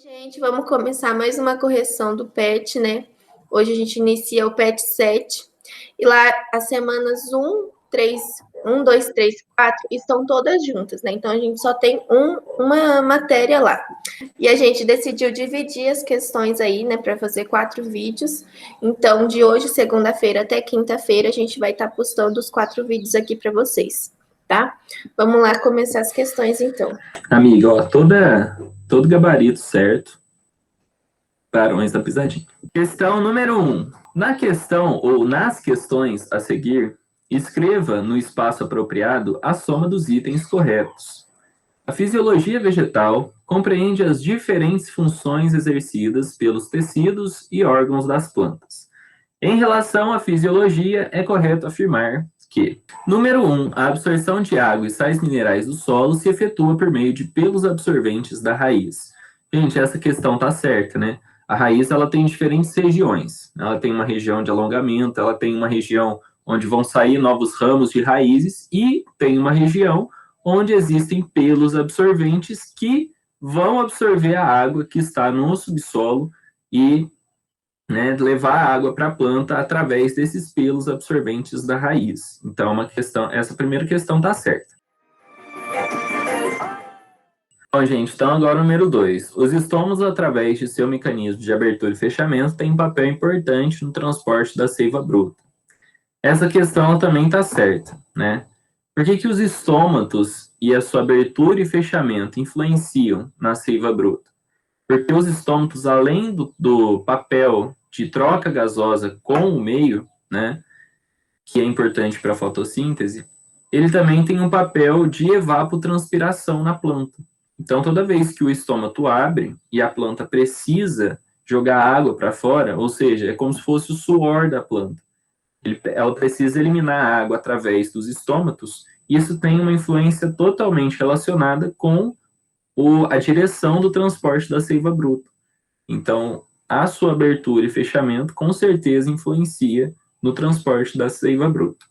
Gente, vamos começar mais uma correção do PET, né? Hoje a gente inicia o PET 7 e lá as semanas 1, 2, 3, 4 estão todas juntas, né? Então a gente só tem uma matéria lá. E a gente decidiu dividir as questões aí, né, para fazer 4 vídeos. Então, de hoje, segunda-feira até quinta-feira, a gente vai estar postando os 4 vídeos aqui para vocês, tá? Vamos lá começar as questões então. Amiga, ó, todo gabarito certo. Barões da pisadinha. Questão número 1. Na questão ou nas questões a seguir, escreva no espaço apropriado a soma dos itens corretos. A fisiologia vegetal compreende as diferentes funções exercidas pelos tecidos e órgãos das plantas. Em relação à fisiologia, é correto afirmar que, número 1, a absorção de água e sais minerais do solo se efetua por meio de pelos absorventes da raiz. Gente, essa questão tá certa, né? A raiz, ela tem diferentes regiões. Ela tem uma região de alongamento, ela tem uma região onde vão sair novos ramos de raízes e tem uma região onde existem pelos absorventes que vão absorver a água que está no subsolo e, né, levar a água para a planta através desses pelos absorventes da raiz. Então, essa primeira questão está certa. Bom, gente, então agora o número 2. Os estômatos, através de seu mecanismo de abertura e fechamento, têm um papel importante no transporte da seiva bruta. Essa questão também está certa, né? Por que os estômatos e a sua abertura e fechamento influenciam na seiva bruta? Porque os estômatos, além do papel de troca gasosa com o meio, né, que é importante para a fotossíntese, ele também tem um papel de evapotranspiração na planta. Então, toda vez que o estômato abre e a planta precisa jogar água para fora, ou seja, é como se fosse o suor da planta. Ela precisa eliminar a água através dos estômatos, e isso tem uma influência totalmente relacionada com a direção do transporte da seiva bruta. Então, a sua abertura e fechamento com certeza influencia no transporte da seiva bruta.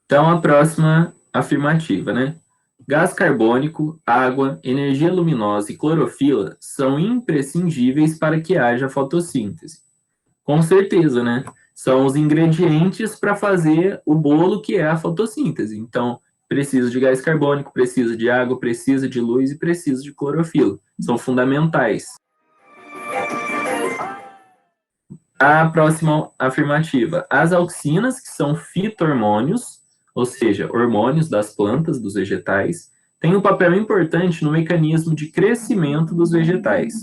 Então, a próxima afirmativa, né? Gás carbônico, água, energia luminosa e clorofila são imprescindíveis para que haja fotossíntese. Com certeza, né? São os ingredientes para fazer o bolo que é a fotossíntese. Então, precisa de gás carbônico, precisa de água, precisa de luz e precisa de clorofila. São fundamentais. A próxima afirmativa. As auxinas, que são fito-hormônios, ou seja, hormônios das plantas, dos vegetais, têm um papel importante no mecanismo de crescimento dos vegetais.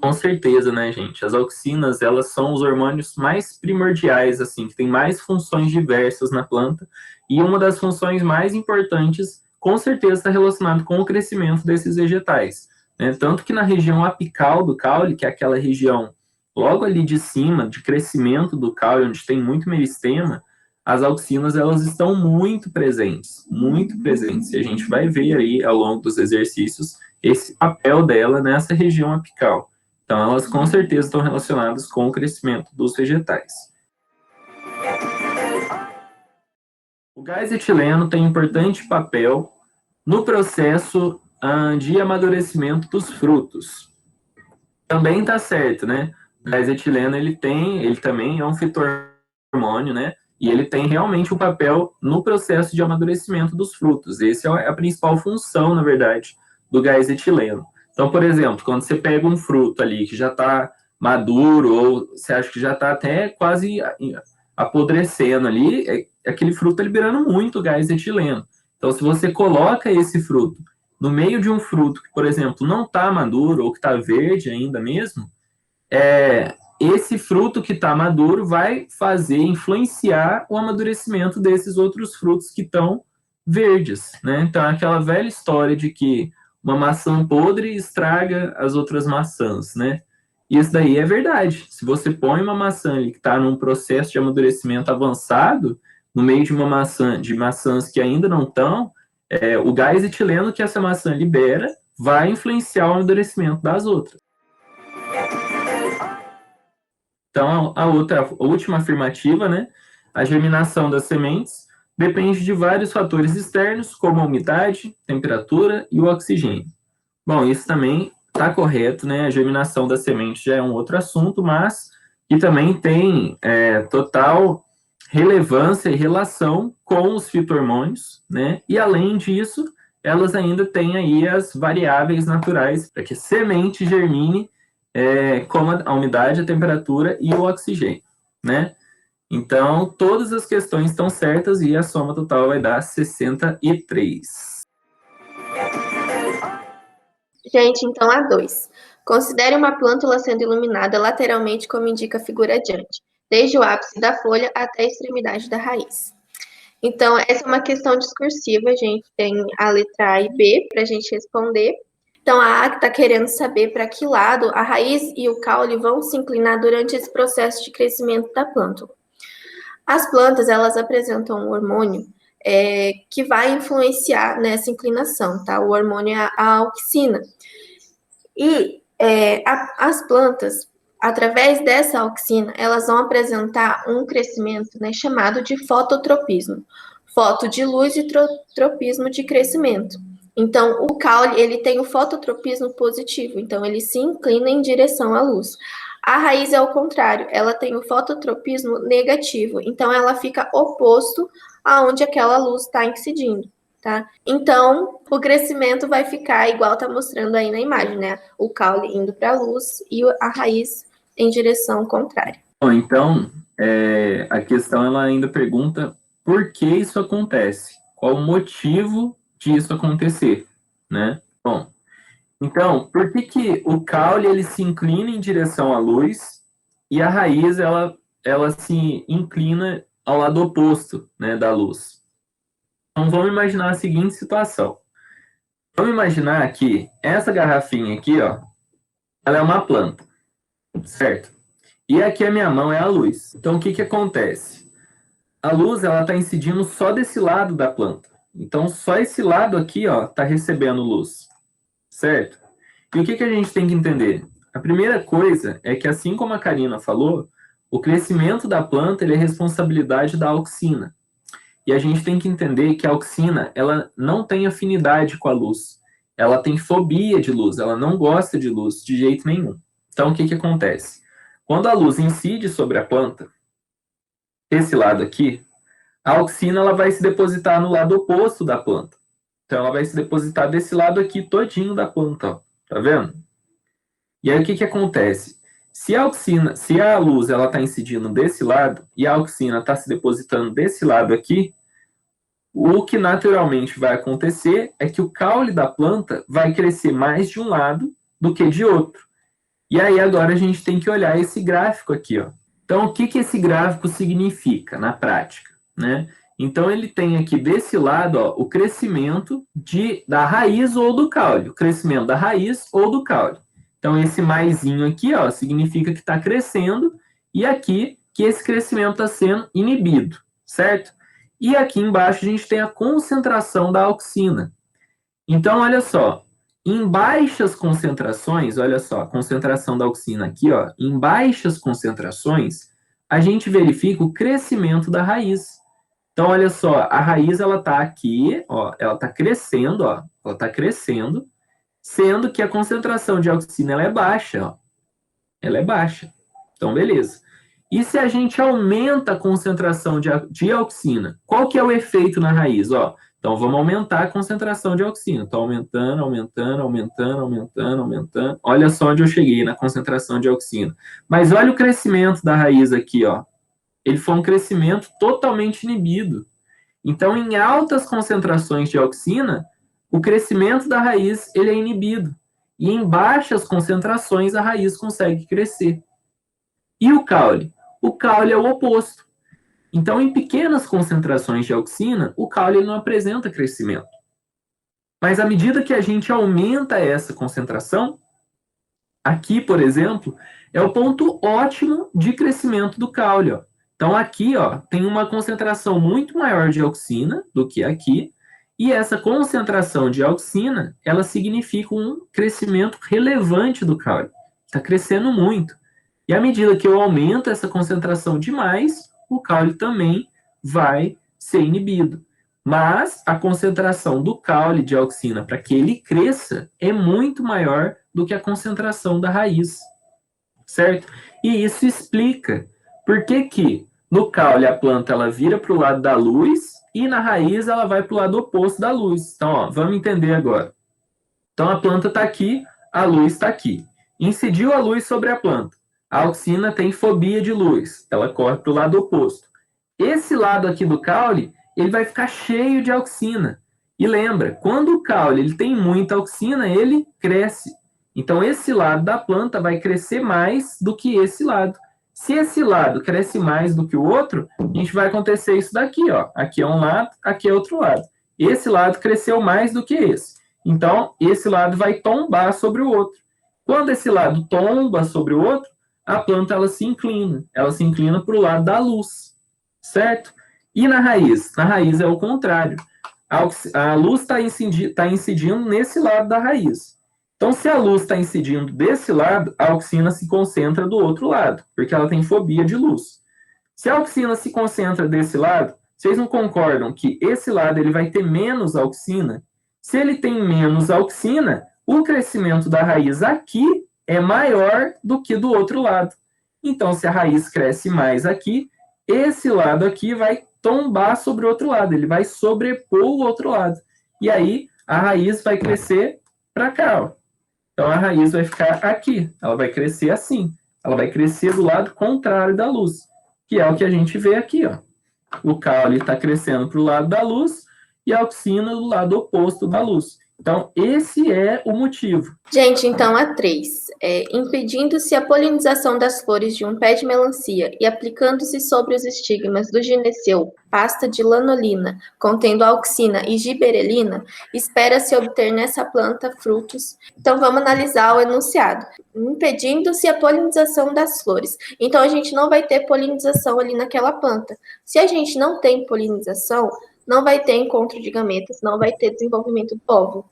Com certeza, né, gente? As auxinas, elas são os hormônios mais primordiais, assim, que tem mais funções diversas na planta, e uma das funções mais importantes, com certeza, está relacionado com o crescimento desses vegetais, né? Tanto que na região apical do caule, que é aquela região logo ali de cima, de crescimento do caule, onde tem muito meristema, as auxinas, elas estão muito presentes, e a gente vai ver aí, ao longo dos exercícios, esse papel dela nessa região apical. Então, elas com certeza estão relacionadas com o crescimento dos vegetais. O gás etileno tem importante papel no processo de amadurecimento dos frutos. Também está certo, né? O gás etileno, ele também é um fito-hormônio, né? E ele tem realmente um papel no processo de amadurecimento dos frutos. Essa é a principal função, na verdade, do gás etileno. Então, por exemplo, quando você pega um fruto ali que já está maduro, ou você acha que já está até quase apodrecendo ali, aquele fruto está liberando muito gás etileno. Então, se você coloca esse fruto no meio de um fruto que, por exemplo, não está maduro, ou que está verde ainda mesmo, esse fruto que está maduro vai influenciar o amadurecimento desses outros frutos que estão verdes, né? Então, aquela velha história de que uma maçã podre estraga as outras maçãs, né? Isso daí é verdade. Se você põe uma maçã ali que está num processo de amadurecimento avançado, no meio de de maçãs que ainda não estão, o gás etileno que essa maçã libera vai influenciar o amadurecimento das outras. Então, a última afirmativa, né? A germinação das sementes depende de vários fatores externos, como a umidade, temperatura e o oxigênio. Bom, isso também está correto, né? A germinação da semente já é um outro assunto, mas que também tem total relevância e relação com os fitohormônios, né? E além disso, elas ainda têm aí as variáveis naturais para que a semente germine, como a umidade, a temperatura e o oxigênio, né? Então, todas as questões estão certas e a soma total vai dar 63. Gente, então a 2. Considere uma plântula sendo iluminada lateralmente como indica a figura adiante, desde o ápice da folha até a extremidade da raiz. Então, essa é uma questão discursiva, a gente tem a letra A e B para a gente responder. Então, a A está querendo saber para que lado a raiz e o caule vão se inclinar durante esse processo de crescimento da plântula. As plantas, elas apresentam um hormônio que vai influenciar nessa inclinação, tá? O hormônio é a auxina. E as plantas, através dessa auxina, elas vão apresentar um crescimento, né, chamado de fototropismo. Foto de luz e tropismo de crescimento. Então, o caule, ele tem o fototropismo positivo, então ele se inclina em direção à luz. A raiz é o contrário, ela tem o fototropismo negativo, então ela fica oposto aonde aquela luz está incidindo. Tá? Então, o crescimento vai ficar igual está mostrando aí na imagem, né? O caule indo para a luz e a raiz em direção contrária. Bom, então, a questão ela ainda pergunta por que isso acontece? Qual o motivo disso acontecer, né? Bom, então, por que o caule ele se inclina em direção à luz e a raiz ela se inclina ao lado oposto, né, da luz? Então, vamos imaginar a seguinte situação. Vamos imaginar que essa garrafinha aqui, ó, ela é uma planta, certo? E aqui a minha mão é a luz. Então, o que acontece? A luz, ela está incidindo só desse lado da planta. Então, só esse lado aqui, ó, está recebendo luz, certo? E o que a gente tem que entender? A primeira coisa é que, assim como a Karina falou, o crescimento da planta ele é responsabilidade da auxina. E a gente tem que entender que a auxina, ela não tem afinidade com a luz. Ela tem fobia de luz, ela não gosta de luz de jeito nenhum. Então, o que acontece? Quando a luz incide sobre a planta, esse lado aqui, a auxina ela vai se depositar no lado oposto da planta. Então, ela vai se depositar desse lado aqui todinho da planta, ó. Tá vendo? E aí, o que acontece? Se a luz ela está incidindo desse lado e a auxina está se depositando desse lado aqui, o que naturalmente vai acontecer é que o caule da planta vai crescer mais de um lado do que de outro. E aí agora a gente tem que olhar esse gráfico aqui, ó. Então, o que esse gráfico significa na prática, né? Então, ele tem aqui desse lado, ó, o crescimento da raiz ou do caule, o crescimento da raiz ou do caule. Então, esse maisinho aqui, ó, significa que está crescendo, e aqui que esse crescimento está sendo inibido, certo? E aqui embaixo a gente tem a concentração da auxina. Então, olha só, em baixas concentrações, olha só, a concentração da auxina aqui, ó, em baixas concentrações, a gente verifica o crescimento da raiz. Então, olha só, a raiz, ela tá aqui, ó, ela tá crescendo, ó, ela tá crescendo, sendo que a concentração de auxina, ela é baixa, ó, ela é baixa. Então, beleza. E se a gente aumenta a concentração de auxina, qual que é o efeito na raiz, ó? Então, vamos aumentar a concentração de auxina. Estou aumentando, aumentando, aumentando, aumentando, aumentando. Olha só onde eu cheguei na concentração de auxina. Mas olha o crescimento da raiz aqui, ó. Ele foi um crescimento totalmente inibido. Então, em altas concentrações de auxina, o crescimento da raiz ele é inibido. E em baixas concentrações, a raiz consegue crescer. E o caule? O caule é o oposto. Então, em pequenas concentrações de auxina, o caule não apresenta crescimento. Mas à medida que a gente aumenta essa concentração, aqui, por exemplo, é o ponto ótimo de crescimento do caule, ó. Então, aqui, ó, tem uma concentração muito maior de auxina do que aqui, e essa concentração de auxina, ela significa um crescimento relevante do caule. Está crescendo muito. E à medida que eu aumento essa concentração demais, o caule também vai ser inibido. Mas a concentração do caule de auxina para que ele cresça é muito maior do que a concentração da raiz, certo? E isso explica por que que no caule a planta ela vira para o lado da luz e na raiz ela vai para o lado oposto da luz. Então, ó, vamos entender agora. Então, a planta está aqui, a luz está aqui. Incidiu a luz sobre a planta. A auxina tem fobia de luz, ela corre para o lado oposto. Esse lado aqui do caule, ele vai ficar cheio de auxina. E lembra, quando o caule ele tem muita auxina, ele cresce. Então, esse lado da planta vai crescer mais do que esse lado. Se esse lado cresce mais do que o outro, a gente vai acontecer isso daqui, ó. Aqui é um lado, aqui é outro lado. Esse lado cresceu mais do que esse. Então, esse lado vai tombar sobre o outro. Quando esse lado tomba sobre o outro, a planta ela se inclina para o lado da luz, certo? E na raiz? Na raiz é o contrário. A luz está incidindo nesse lado da raiz. Então, se a luz está incidindo desse lado, a auxina se concentra do outro lado, porque ela tem fobia de luz. Se a auxina se concentra desse lado, vocês não concordam que esse lado ele vai ter menos auxina? Se ele tem menos auxina, o crescimento da raiz aqui é maior do que do outro lado. Então, se a raiz cresce mais aqui, esse lado aqui vai tombar sobre o outro lado, ele vai sobrepor o outro lado. E aí, a raiz vai crescer para cá, ó. Então, a raiz vai ficar aqui, ela vai crescer assim. Ela vai crescer do lado contrário da luz, que é o que a gente vê aqui, ó. O caule está crescendo para o lado da luz e a auxina do lado oposto da luz. Então, esse é o motivo. Gente, então a 3. Impedindo-se a polinização das flores de um pé de melancia e aplicando-se sobre os estigmas do gineceu pasta de lanolina, contendo auxina e giberelina, espera-se obter nessa planta frutos. Então, vamos analisar o enunciado. Impedindo-se a polinização das flores. Então, a gente não vai ter polinização ali naquela planta. Se a gente não tem polinização, não vai ter encontro de gametas, não vai ter desenvolvimento do óvulo.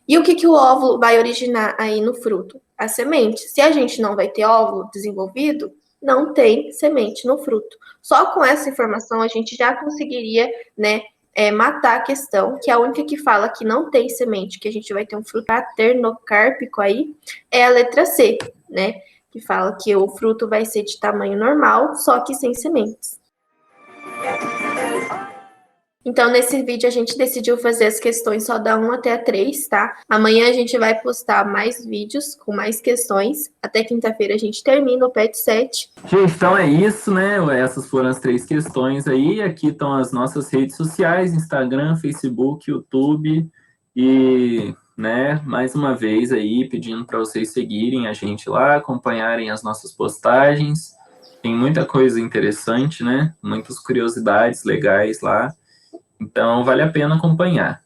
E o que o óvulo vai originar aí no fruto? A semente. Se a gente não vai ter óvulo desenvolvido, não tem semente no fruto. Só com essa informação a gente já conseguiria, né, matar a questão, que a única que fala que não tem semente, que a gente vai ter um fruto paternocárpico aí, é a letra C, né, que fala que o fruto vai ser de tamanho normal, só que sem sementes. Então, nesse vídeo, a gente decidiu fazer as questões só da 1 até a 3, tá? Amanhã a gente vai postar mais vídeos com mais questões. Até quinta-feira a gente termina o PET 7. Gente, então é isso, né? Essas foram as 3 questões aí. Aqui estão as nossas redes sociais, Instagram, Facebook, YouTube. E, né, mais uma vez aí, pedindo para vocês seguirem a gente lá, acompanharem as nossas postagens. Tem muita coisa interessante, né? Muitas curiosidades legais lá. Então, vale a pena acompanhar.